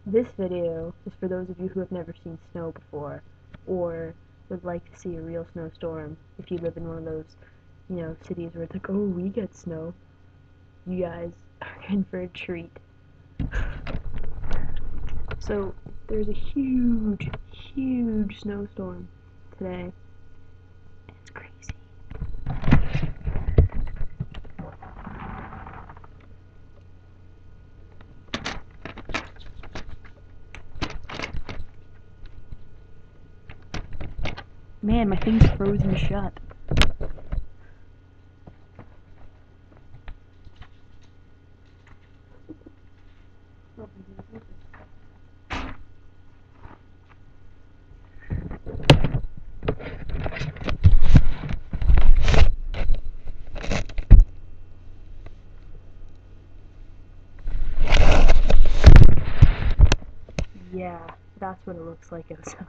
This video is for those of you who have never seen snow before, or would like to see a real snowstorm if you live in one of those, cities where it's like, oh, we get snow. You guys are in for a treat. So, there's a huge, huge snowstorm today. It's crazy. Man, my thing's frozen shut. Yeah, that's what it looks like outside.